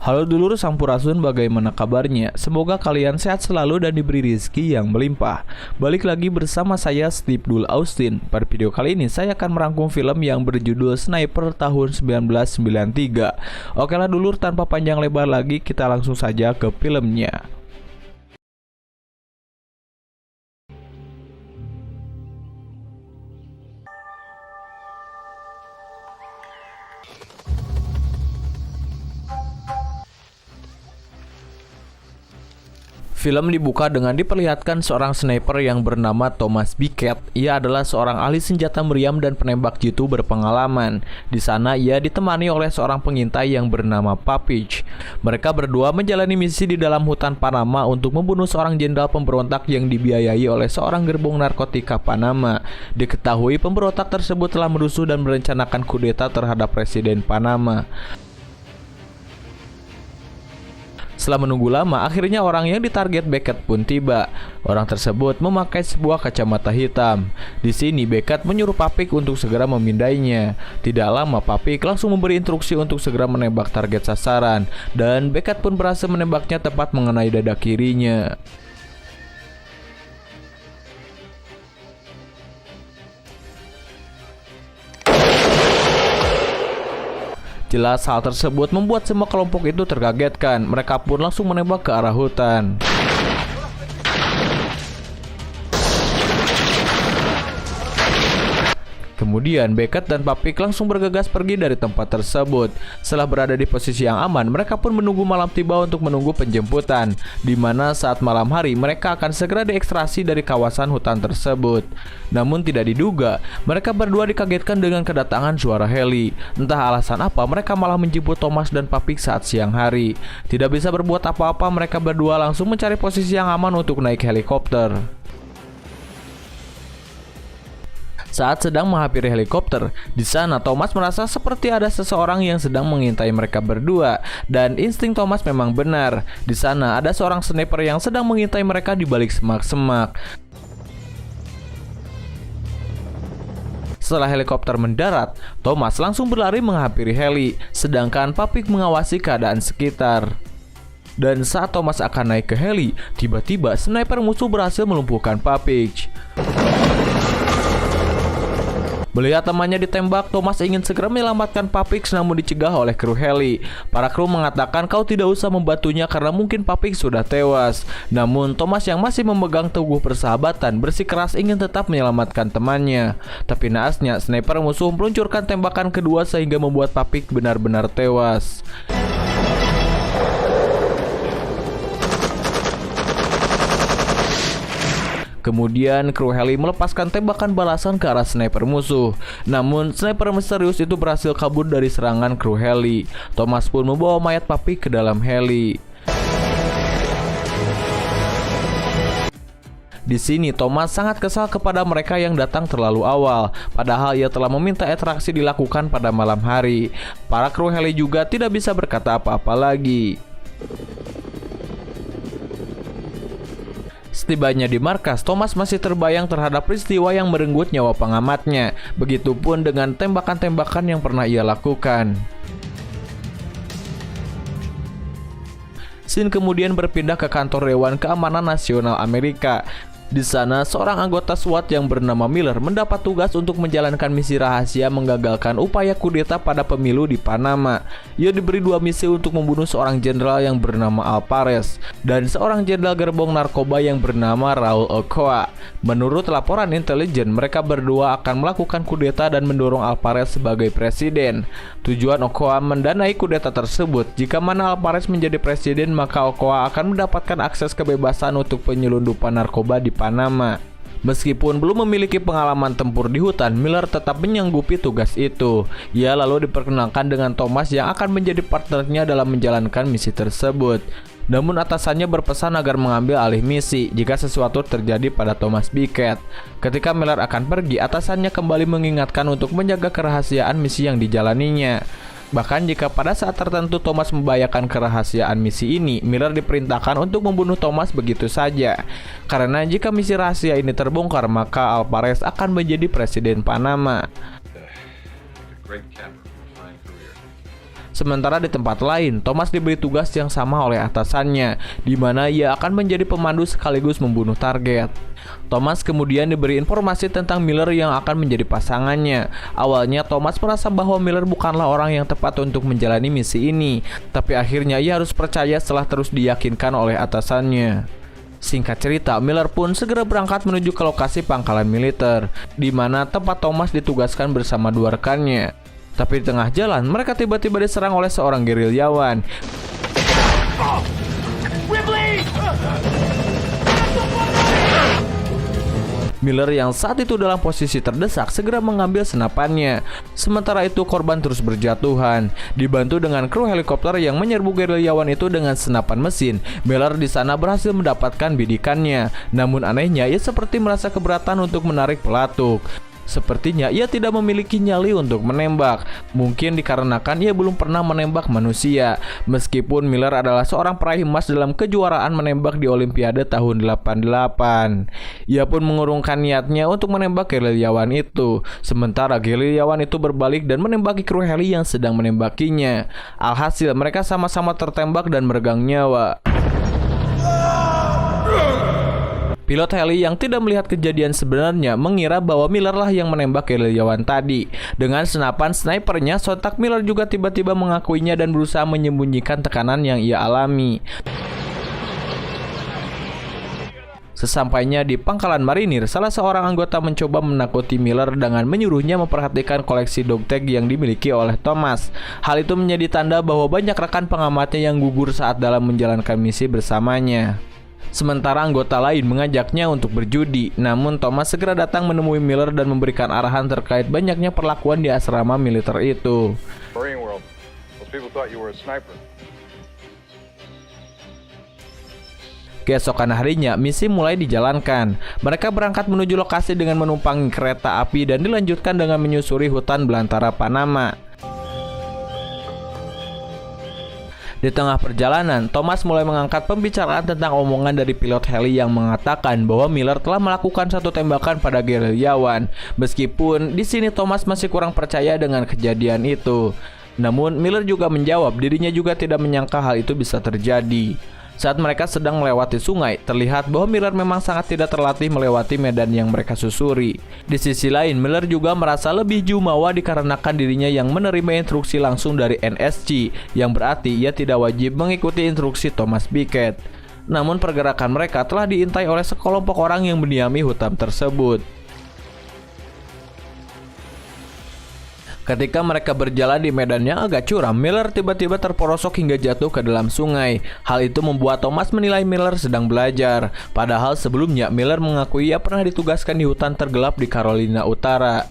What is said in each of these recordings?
Halo dulur Sampurasun, bagaimana kabarnya? Semoga kalian sehat selalu dan diberi rezeki yang melimpah. Balik lagi bersama saya Steve Dul Austin. Pada video kali ini saya akan merangkum film yang berjudul Sniper tahun 1993. Oke lah dulur, tanpa panjang lebar lagi kita langsung saja ke filmnya. Film dibuka dengan diperlihatkan seorang sniper yang bernama Thomas Beckett. Ia adalah seorang ahli senjata meriam dan penembak jitu berpengalaman. Di sana ia ditemani oleh seorang pengintai yang bernama Papich. Mereka berdua menjalani misi di dalam hutan Panama untuk membunuh seorang jenderal pemberontak yang dibiayai oleh seorang gerbong narkotika Panama. Diketahui pemberontak tersebut telah merusuh dan merencanakan kudeta terhadap Presiden Panama. Setelah menunggu lama, akhirnya orang yang ditarget Beckett pun tiba. Orang tersebut memakai sebuah kacamata hitam. Di sini Beckett menyuruh Papik untuk segera memindainya. Tidak lama Papik langsung memberi instruksi untuk segera menembak target sasaran, dan Beckett pun berhasil menembaknya tepat mengenai dada kirinya. Jelas hal tersebut membuat semua kelompok itu terkagetkan. Mereka pun langsung menembak ke arah hutan. Kemudian Beckett dan Papik langsung bergegas pergi dari tempat tersebut. Setelah berada di posisi yang aman, mereka pun menunggu malam tiba untuk menunggu penjemputan, di mana saat malam hari mereka akan segera diekstrasi dari kawasan hutan tersebut. Namun tidak diduga, mereka berdua dikagetkan dengan kedatangan suara heli. Entah alasan apa, mereka malah menjemput Thomas dan Papik saat siang hari. Tidak bisa berbuat apa-apa, mereka berdua langsung mencari posisi yang aman untuk naik helikopter. Saat sedang menghampiri helikopter, di sana Thomas merasa seperti ada seseorang yang sedang mengintai mereka berdua, dan insting Thomas memang benar. Di sana ada seorang sniper yang sedang mengintai mereka di balik semak-semak. Setelah helikopter mendarat, Thomas langsung berlari menghampiri heli, sedangkan Papik mengawasi keadaan sekitar. Dan saat Thomas akan naik ke heli, tiba-tiba sniper musuh berhasil melumpuhkan Papik. Melihat temannya ditembak, Thomas ingin segera menyelamatkan Papik, namun dicegah oleh kru heli. Para kru mengatakan kau tidak usah membantunya karena mungkin Papik sudah tewas. Namun Thomas yang masih memegang teguh persahabatan bersikeras ingin tetap menyelamatkan temannya. Tapi naasnya sniper musuh meluncurkan tembakan kedua sehingga membuat Papik benar-benar tewas. Kemudian kru heli melepaskan tembakan balasan ke arah sniper musuh. Namun sniper misterius itu berhasil kabur dari serangan kru heli. Thomas pun membawa mayat Papik ke dalam heli. Di sini Thomas sangat kesal kepada mereka yang datang terlalu awal, padahal ia telah meminta interaksi dilakukan pada malam hari. Para kru heli juga tidak bisa berkata apa-apa lagi. Setibanya di markas, Thomas masih terbayang terhadap peristiwa yang merenggut nyawa pengamatnya. Begitupun dengan tembakan-tembakan yang pernah ia lakukan. Scene kemudian berpindah ke kantor Dewan Keamanan Nasional Amerika. Di sana, seorang anggota SWAT yang bernama Miller mendapat tugas untuk menjalankan misi rahasia menggagalkan upaya kudeta pada pemilu di Panama. Ia diberi dua misi untuk membunuh seorang jenderal yang bernama Alvarez dan seorang jenderal gerbong narkoba yang bernama Raul Ochoa. Menurut laporan intelijen, mereka berdua akan melakukan kudeta dan mendorong Alvarez sebagai presiden. Tujuan Ochoa mendanai kudeta tersebut. Jika mana Alvarez menjadi presiden, maka Ochoa akan mendapatkan akses kebebasan untuk penyelundupan narkoba di Panama. Meskipun belum memiliki pengalaman tempur di hutan, Miller tetap menyanggupi tugas itu. Ia lalu diperkenalkan dengan Thomas yang akan menjadi partnernya dalam menjalankan misi tersebut. Namun atasannya berpesan agar mengambil alih misi jika sesuatu terjadi pada Thomas Beckett. Ketika Miller akan pergi, atasannya kembali mengingatkan untuk menjaga kerahasiaan misi yang dijalaninya. Bahkan jika pada saat tertentu Thomas membahayakan kerahasiaan misi ini, Miller diperintahkan untuk membunuh Thomas begitu saja. Karena jika misi rahasia ini terbongkar, maka Alvarez akan menjadi presiden Panama. Sementara di tempat lain, Thomas diberi tugas yang sama oleh atasannya, di mana ia akan menjadi pemandu sekaligus membunuh target. Thomas kemudian diberi informasi tentang Miller yang akan menjadi pasangannya. Awalnya Thomas merasa bahwa Miller bukanlah orang yang tepat untuk menjalani misi ini, tapi akhirnya ia harus percaya setelah terus diyakinkan oleh atasannya. Singkat cerita, Miller pun segera berangkat menuju ke lokasi pangkalan militer, di mana tempat Thomas ditugaskan bersama dua rekannya. Tapi di tengah jalan, mereka tiba-tiba diserang oleh seorang gerilyawan. Miller yang saat itu dalam posisi terdesak segera mengambil senapannya. Sementara itu korban terus berjatuhan. Dibantu dengan kru helikopter yang menyerbu gerilyawan itu dengan senapan mesin, Miller di sana berhasil mendapatkan bidikannya. Namun anehnya ia seperti merasa keberatan untuk menarik pelatuk. Sepertinya ia tidak memiliki nyali untuk menembak. Mungkin dikarenakan ia belum pernah menembak manusia. Meskipun Miller adalah seorang peraih emas dalam kejuaraan menembak di Olimpiade tahun 88. Ia pun mengurungkan niatnya untuk menembak gerilyawan itu. Sementara gerilyawan itu berbalik dan menembaki kru heli yang sedang menembakinya. Alhasil mereka sama-sama tertembak dan meregang nyawa. Pilot heli yang tidak melihat kejadian sebenarnya mengira bahwa Miller lah yang menembak gerilyawan tadi. Dengan senapan snipernya, sontak Miller juga tiba-tiba mengakuinya dan berusaha menyembunyikan tekanan yang ia alami. Sesampainya di pangkalan marinir, salah seorang anggota mencoba menakuti Miller dengan menyuruhnya memperhatikan koleksi dogtag yang dimiliki oleh Thomas. Hal itu menjadi tanda bahwa banyak rekan pengamatnya yang gugur saat dalam menjalankan misi bersamanya. Sementara anggota lain mengajaknya untuk berjudi, namun Thomas segera datang menemui Miller dan memberikan arahan terkait banyaknya perlakuan di asrama militer itu. Keesokan harinya, misi mulai dijalankan. Mereka berangkat menuju lokasi dengan menumpangi kereta api dan dilanjutkan dengan menyusuri hutan belantara Panama. Di tengah perjalanan, Thomas mulai mengangkat pembicaraan tentang omongan dari pilot heli yang mengatakan bahwa Miller telah melakukan satu tembakan pada gerilyawan. Meskipun di sini Thomas masih kurang percaya dengan kejadian itu. Namun Miller juga menjawab dirinya juga tidak menyangka hal itu bisa terjadi. Saat mereka sedang melewati sungai, terlihat bahwa Miller memang sangat tidak terlatih melewati medan yang mereka susuri. Di sisi lain, Miller juga merasa lebih jumawa dikarenakan dirinya yang menerima instruksi langsung dari NSC, yang berarti ia tidak wajib mengikuti instruksi Thomas Beckett. Namun pergerakan mereka telah diintai oleh sekelompok orang yang mendiami hutan tersebut. Ketika mereka berjalan di medan yang agak curam, Miller tiba-tiba terperosok hingga jatuh ke dalam sungai. Hal itu membuat Thomas menilai Miller sedang belajar. Padahal sebelumnya Miller mengakui ia pernah ditugaskan di hutan tergelap di Carolina Utara.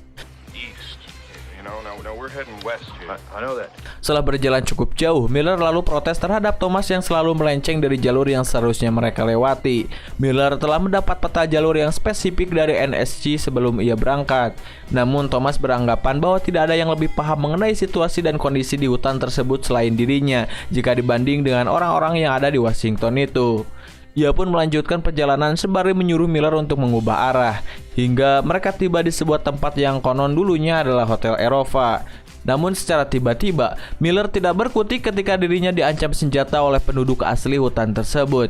Setelah berjalan cukup jauh, Miller lalu protes terhadap Thomas yang selalu melenceng dari jalur yang seharusnya mereka lewati. Miller telah mendapat peta jalur yang spesifik dari NSC sebelum ia berangkat. Namun Thomas beranggapan bahwa tidak ada yang lebih paham mengenai situasi dan kondisi di hutan tersebut selain dirinya jika dibanding dengan orang-orang yang ada di Washington itu. Ia pun melanjutkan perjalanan sembari menyuruh Miller untuk mengubah arah, hingga mereka tiba di sebuah tempat yang konon dulunya adalah Hotel Eropa. Namun secara tiba-tiba, Miller tidak berkutik ketika dirinya diancam senjata oleh penduduk asli hutan tersebut.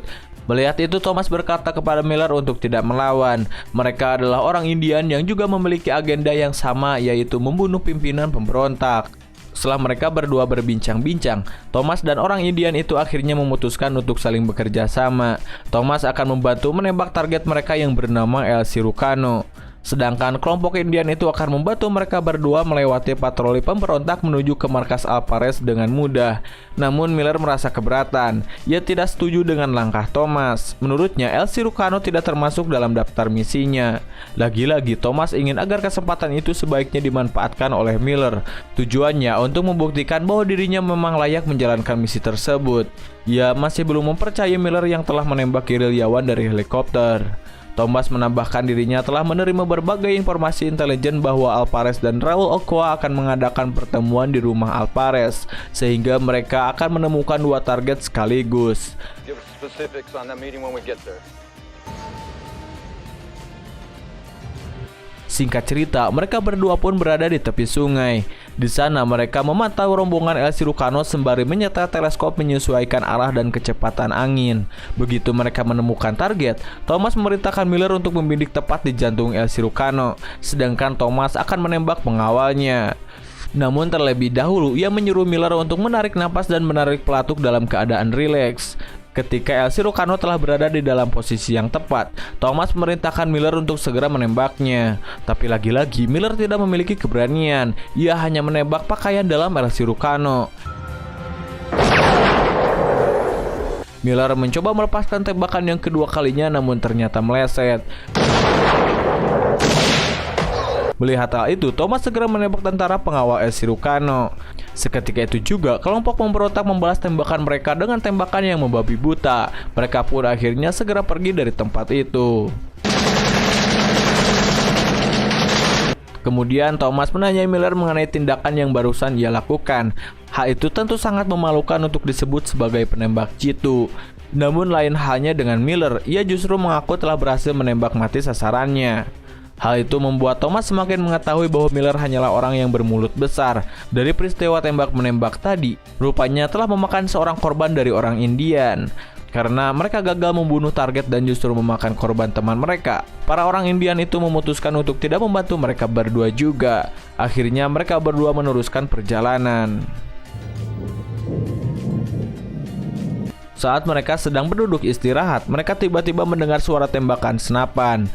Melihat itu, Thomas berkata kepada Miller untuk tidak melawan. Mereka adalah orang Indian yang juga memiliki agenda yang sama, yaitu membunuh pimpinan pemberontak. Setelah mereka berdua berbincang-bincang, Thomas dan orang Indian itu akhirnya memutuskan untuk saling bekerja sama. Thomas akan membantu menembak target mereka yang bernama El Cirujano. Sedangkan kelompok Indian itu akan membantu mereka berdua melewati patroli pemberontak menuju ke markas Alvarez dengan mudah. Namun Miller merasa keberatan. Ia tidak setuju dengan langkah Thomas. Menurutnya El Cirujano tidak termasuk dalam daftar misinya. Lagi-lagi Thomas ingin agar kesempatan itu sebaiknya dimanfaatkan oleh Miller. Tujuannya untuk membuktikan bahwa dirinya memang layak menjalankan misi tersebut. Ia masih belum mempercayai Miller yang telah menembak gerilyawan dari helikopter. Thomas menambahkan dirinya telah menerima berbagai informasi intelijen bahwa Alvarez dan Raul Ochoa akan mengadakan pertemuan di rumah Alvarez, sehingga mereka akan menemukan dua target sekaligus. Singkat cerita, mereka berdua pun berada di tepi sungai. Di sana mereka memantau rombongan El Cirujano sembari menyetel teleskop menyesuaikan arah dan kecepatan angin. Begitu mereka menemukan target, Thomas memerintahkan Miller untuk membidik tepat di jantung El Cirujano, sedangkan Thomas akan menembak pengawalnya. Namun terlebih dahulu ia menyuruh Miller untuk menarik napas dan menarik pelatuk dalam keadaan rileks. Ketika El Cirujano telah berada di dalam posisi yang tepat, Thomas memerintahkan Miller untuk segera menembaknya. Tapi lagi-lagi Miller tidak memiliki keberanian. Ia hanya menembak pakaian dalam El Cirujano. Miller mencoba melepaskan tembakan yang kedua kalinya, namun ternyata meleset. Melihat hal itu, Thomas segera menembak tentara pengawal El Cirujano. Seketika itu juga, kelompok pemberontak membalas tembakan mereka dengan tembakan yang membabi buta. Mereka pun akhirnya segera pergi dari tempat itu. Kemudian Thomas menanyai Miller mengenai tindakan yang barusan ia lakukan. Hal itu tentu sangat memalukan untuk disebut sebagai penembak jitu. Namun lain halnya dengan Miller, ia justru mengaku telah berhasil menembak mati sasarannya. Hal itu membuat Thomas semakin mengetahui bahwa Miller hanyalah orang yang bermulut besar. Dari peristiwa tembak-menembak tadi, rupanya telah memakan seorang korban dari orang Indian. Karena mereka gagal membunuh target dan justru memakan korban teman mereka, para orang Indian itu memutuskan untuk tidak membantu mereka berdua juga. Akhirnya mereka berdua meneruskan perjalanan. Saat mereka sedang berduduk istirahat, mereka tiba-tiba mendengar suara tembakan senapan.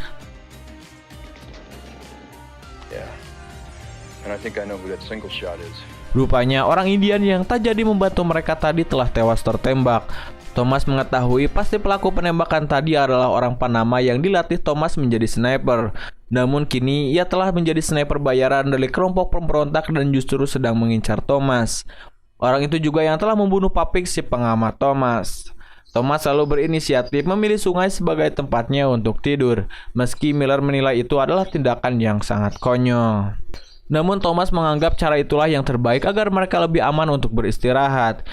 Rupanya orang Indian yang tak jadi membantu mereka tadi telah tewas tertembak. Thomas mengetahui pasti pelaku penembakan tadi adalah orang Panama yang dilatih Thomas menjadi sniper. Namun kini ia telah menjadi sniper bayaran dari kelompok pemberontak dan justru sedang mengincar Thomas. Orang itu juga yang telah membunuh Papik, si pengamat Thomas. Thomas lalu berinisiatif memilih sungai sebagai tempatnya untuk tidur, meski Miller menilai itu adalah tindakan yang sangat konyol. Namun Thomas menganggap cara itulah yang terbaik agar mereka lebih aman untuk beristirahat.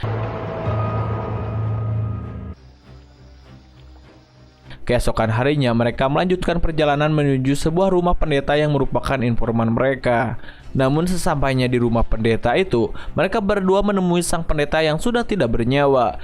Keesokan harinya mereka melanjutkan perjalanan menuju sebuah rumah pendeta yang merupakan informan mereka. Namun sesampainya di rumah pendeta itu, mereka berdua menemui sang pendeta yang sudah tidak bernyawa.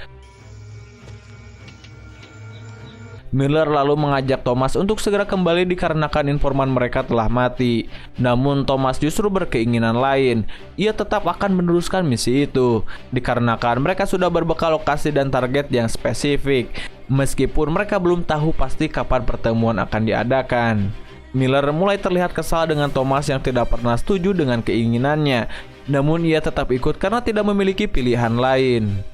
Miller lalu mengajak Thomas untuk segera kembali dikarenakan informan mereka telah mati. Namun Thomas justru berkeinginan lain. Ia tetap akan meneruskan misi itu, dikarenakan mereka sudah berbekal lokasi dan target yang spesifik. Meskipun mereka belum tahu pasti kapan pertemuan akan diadakan. Miller mulai terlihat kesal dengan Thomas yang tidak pernah setuju dengan keinginannya. Namun ia tetap ikut karena tidak memiliki pilihan lain.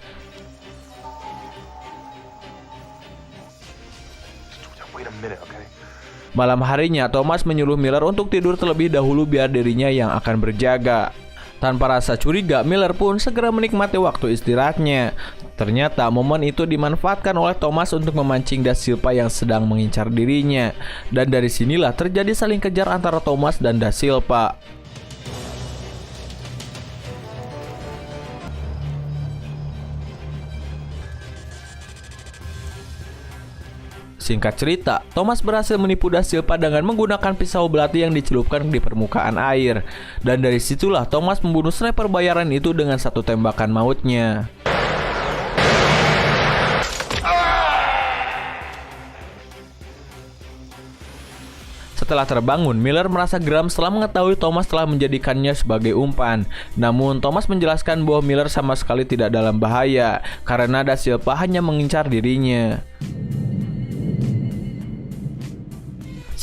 Malam harinya, Thomas menyuruh Miller untuk tidur terlebih dahulu biar dirinya yang akan berjaga. Tanpa rasa curiga, Miller pun segera menikmati waktu istirahatnya. Ternyata momen itu dimanfaatkan oleh Thomas untuk memancing Da Silva yang sedang mengincar dirinya. Dan dari sinilah terjadi saling kejar antara Thomas dan Da Silva. Singkat cerita, Thomas berhasil menipu Da Silva dengan menggunakan pisau belati yang dicelupkan di permukaan air. Dan dari situlah Thomas membunuh sniper bayaran itu dengan satu tembakan mautnya. Setelah terbangun, Miller merasa geram setelah mengetahui Thomas telah menjadikannya sebagai umpan. Namun Thomas menjelaskan bahwa Miller sama sekali tidak dalam bahaya, karena Da Silva hanya mengincar dirinya.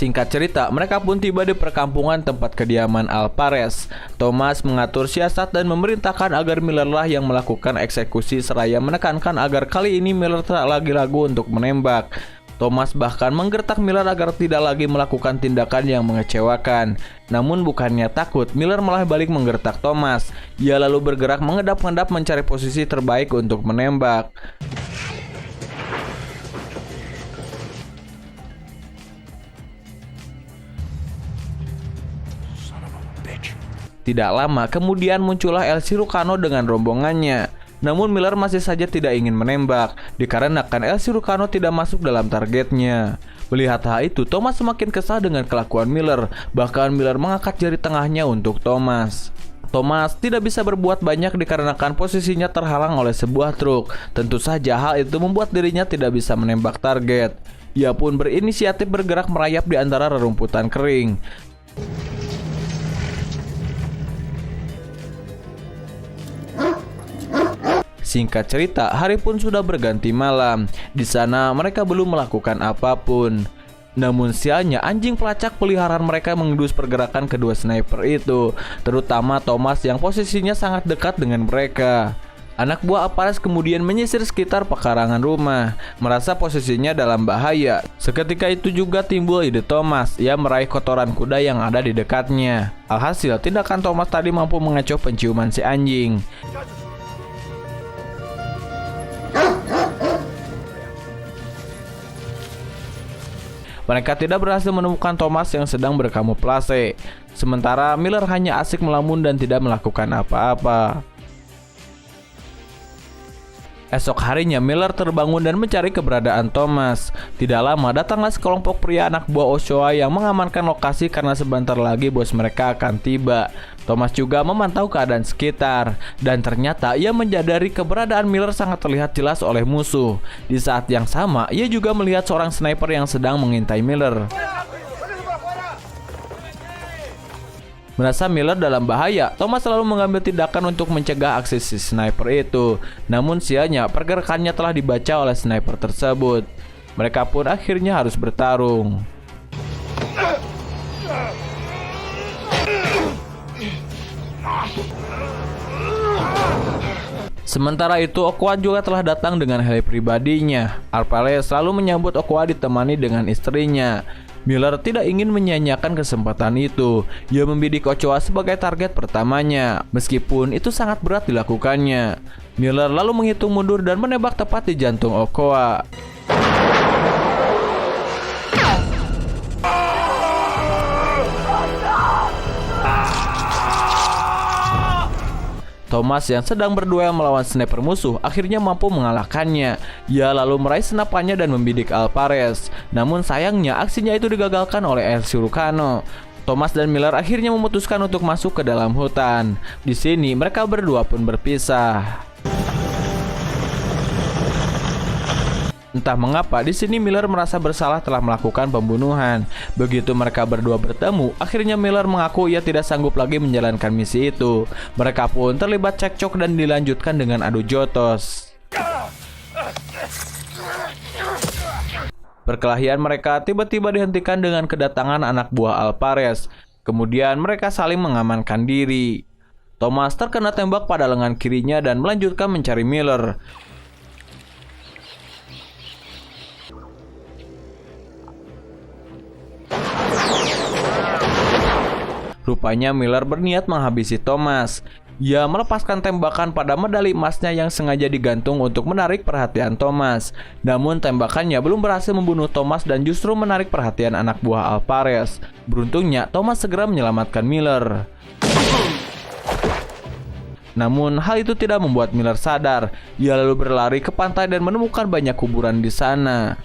Singkat cerita, mereka pun tiba di perkampungan tempat kediaman Alvarez. Thomas mengatur siasat dan memerintahkan agar Miller lah yang melakukan eksekusi seraya menekankan agar kali ini Miller tak lagi ragu untuk menembak. Thomas bahkan menggertak Miller agar tidak lagi melakukan tindakan yang mengecewakan. Namun bukannya takut, Miller malah balik menggertak Thomas. Ia lalu bergerak mengedap-ngedap mencari posisi terbaik untuk menembak. Tidak lama kemudian muncullah El Cirujano dengan rombongannya. Namun Miller masih saja tidak ingin menembak, dikarenakan El Cirujano tidak masuk dalam targetnya. Melihat hal itu, Thomas semakin kesal dengan kelakuan Miller. Bahkan Miller mengangkat jari tengahnya untuk Thomas. Thomas tidak bisa berbuat banyak dikarenakan posisinya terhalang oleh sebuah truk. Tentu saja hal itu membuat dirinya tidak bisa menembak target. Ia pun berinisiatif bergerak merayap di antara rerumputan kering. Singkat cerita, hari pun sudah berganti malam. Di sana mereka belum melakukan apapun. Namun sialnya, anjing pelacak peliharaan mereka mengendus pergerakan kedua sniper itu, terutama Thomas yang posisinya sangat dekat dengan mereka. Anak buah Alvarez kemudian menyisir sekitar pekarangan rumah, merasa posisinya dalam bahaya. Seketika itu juga timbul ide Thomas, ia meraih kotoran kuda yang ada di dekatnya. Alhasil, tindakan Thomas tadi mampu mengecoh penciuman si anjing. Mereka tidak berhasil menemukan Thomas yang sedang berkamuflase. Sementara Miller hanya asik melamun dan tidak melakukan apa-apa. Esok harinya Miller terbangun dan mencari keberadaan Thomas. Tidak lama datanglah sekelompok pria anak buah Ochoa yang mengamankan lokasi karena sebentar lagi bos mereka akan tiba. Thomas juga memantau keadaan sekitar dan ternyata ia menyadari keberadaan Miller sangat terlihat jelas oleh musuh. Di saat yang sama ia juga melihat seorang sniper yang sedang mengintai Miller. Merasa Miller dalam bahaya, Thomas selalu mengambil tindakan untuk mencegah aksi si sniper itu. Namun sialnya, pergerakannya telah dibaca oleh sniper tersebut. Mereka pun akhirnya harus bertarung. Sementara itu, Ochoa juga telah datang dengan heli pribadinya. Alvarez selalu menyambut Ochoa ditemani dengan istrinya. Miller tidak ingin menyia-nyiakan kesempatan itu. Ia membidik Ochoa sebagai target pertamanya, meskipun itu sangat berat dilakukannya. Miller lalu menghitung mundur dan menembak tepat di jantung Ochoa. Thomas yang sedang berduel melawan sniper musuh akhirnya mampu mengalahkannya. Ia lalu meraih senapannya dan membidik Alvarez. Namun sayangnya aksinya itu digagalkan oleh El Cirujano. Thomas dan Miller akhirnya memutuskan untuk masuk ke dalam hutan. Di sini mereka berdua pun berpisah. Entah mengapa di sini Miller merasa bersalah telah melakukan pembunuhan. Begitu mereka berdua bertemu, akhirnya Miller mengaku ia tidak sanggup lagi menjalankan misi itu. Mereka pun terlibat cekcok dan dilanjutkan dengan adu jotos. Perkelahian mereka tiba-tiba dihentikan dengan kedatangan anak buah Alvarez. Kemudian mereka saling mengamankan diri. Thomas terkena tembak pada lengan kirinya dan melanjutkan mencari Miller. Rupanya Miller berniat menghabisi Thomas. Ia melepaskan tembakan pada medali emasnya yang sengaja digantung untuk menarik perhatian Thomas. Namun tembakannya belum berhasil membunuh Thomas dan justru menarik perhatian anak buah Alvarez. Beruntungnya Thomas segera menyelamatkan Miller. Namun hal itu tidak membuat Miller sadar. Ia lalu berlari ke pantai dan menemukan banyak kuburan di sana.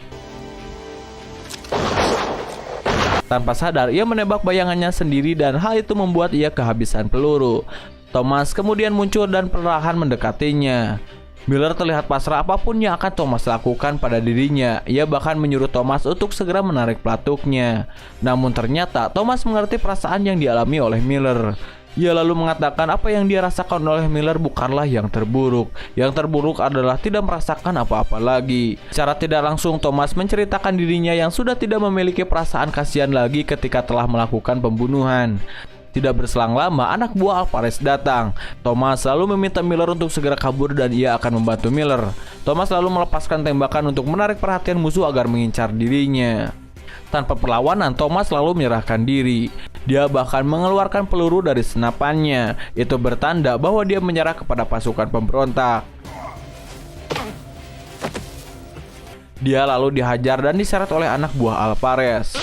Tanpa sadar, ia menembak bayangannya sendiri dan hal itu membuat ia kehabisan peluru. Thomas kemudian muncul dan perlahan mendekatinya. Miller terlihat pasrah apapun yang akan Thomas lakukan pada dirinya. Ia bahkan menyuruh Thomas untuk segera menarik pelatuknya. Namun ternyata Thomas mengerti perasaan yang dialami oleh Miller. Ia lalu mengatakan apa yang dia rasakan oleh Miller bukanlah yang terburuk. Yang terburuk adalah tidak merasakan apa-apa lagi. Secara tidak langsung Thomas menceritakan dirinya yang sudah tidak memiliki perasaan kasihan lagi ketika telah melakukan pembunuhan. Tidak berselang lama anak buah Alvarez datang. Thomas lalu meminta Miller untuk segera kabur dan ia akan membantu Miller. Thomas lalu melepaskan tembakan untuk menarik perhatian musuh agar mengincar dirinya. Tanpa perlawanan, Thomas lalu menyerahkan diri. Dia bahkan mengeluarkan peluru dari senapannya. Itu bertanda bahwa dia menyerah kepada pasukan pemberontak. Dia lalu dihajar dan diseret oleh anak buah Alvarez.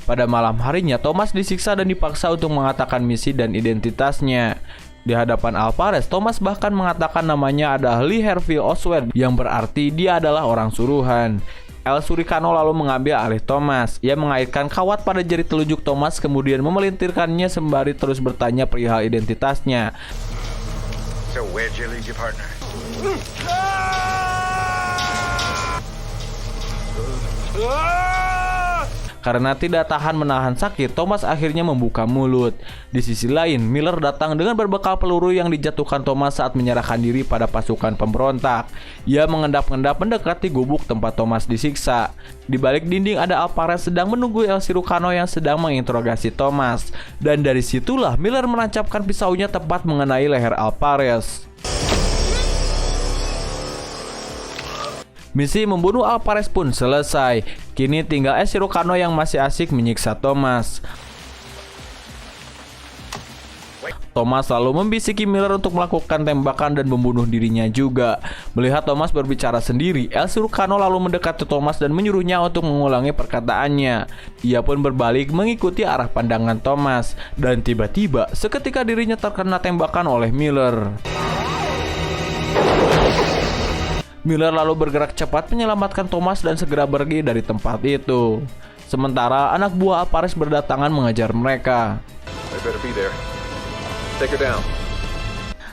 Pada malam harinya, Thomas disiksa dan dipaksa untuk mengatakan misi dan identitasnya. Di hadapan Alvarez, Thomas bahkan mengatakan namanya adalah Lee Harvey Oswald, yang berarti dia adalah orang suruhan. El Suricano lalu mengambil alih Thomas. Ia mengaitkan kawat pada jari telunjuk Thomas kemudian memelintirkannya sembari terus bertanya perihal identitasnya. So where'd you leave your partner? Karena tidak tahan menahan sakit, Thomas akhirnya membuka mulut. Di sisi lain, Miller datang dengan berbekal peluru yang dijatuhkan Thomas saat menyerahkan diri pada pasukan pemberontak. Ia mengendap-endap mendekati gubuk tempat Thomas disiksa. Di balik dinding ada Alvarez sedang menunggu El Cirujano yang sedang menginterogasi Thomas. Dan dari situlah Miller menancapkan pisaunya tepat mengenai leher Alvarez. Misi membunuh Alvarez pun selesai. Kini tinggal El Cirujano yang masih asik menyiksa Thomas. Thomas lalu membisiki Miller untuk melakukan tembakan dan membunuh dirinya juga. Melihat Thomas berbicara sendiri, El Cirujano lalu mendekati Thomas dan menyuruhnya untuk mengulangi perkataannya. Ia pun berbalik mengikuti arah pandangan Thomas. Dan tiba-tiba, seketika dirinya terkena tembakan oleh Miller. Miller lalu bergerak cepat menyelamatkan Thomas dan segera pergi dari tempat itu. Sementara anak buah Alvarez berdatangan mengejar mereka.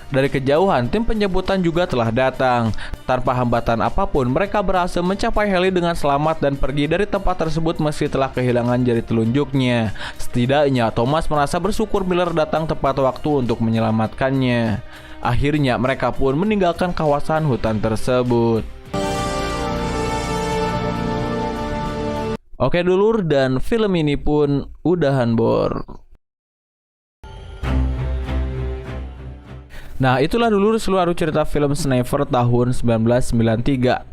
Dari kejauhan, tim penjemputan juga telah datang. Tanpa hambatan apapun, mereka berhasil mencapai heli dengan selamat dan pergi dari tempat tersebut meski telah kehilangan jari telunjuknya. Setidaknya, Thomas merasa bersyukur Miller datang tepat waktu untuk menyelamatkannya. Akhirnya mereka pun meninggalkan kawasan hutan tersebut. Oke dulur, dan film ini pun udahan bor. Nah, itulah dulu seluruh cerita film Sniper tahun 1993.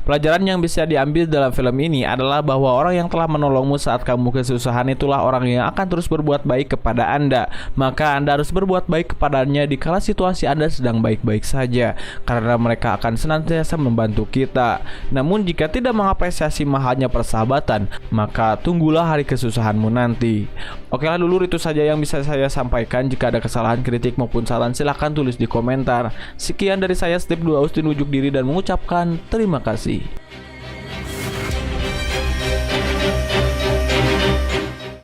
Pelajaran yang bisa diambil dalam film ini adalah bahwa orang yang telah menolongmu saat kamu kesusahan itulah orang yang akan terus berbuat baik kepada Anda. Maka Anda harus berbuat baik kepadanya di kala situasi Anda sedang baik-baik saja, karena mereka akan senantiasa membantu kita. Namun jika tidak mengapresiasi mahalnya persahabatan, maka tunggulah hari kesusahanmu nanti. Oke lah dulur, itu saja yang bisa saya sampaikan. Jika ada kesalahan, kritik maupun saran silahkan tulis di komentar. Sekian dari saya, Steve Dua Austin, unjuk diri dan mengucapkan terima kasih.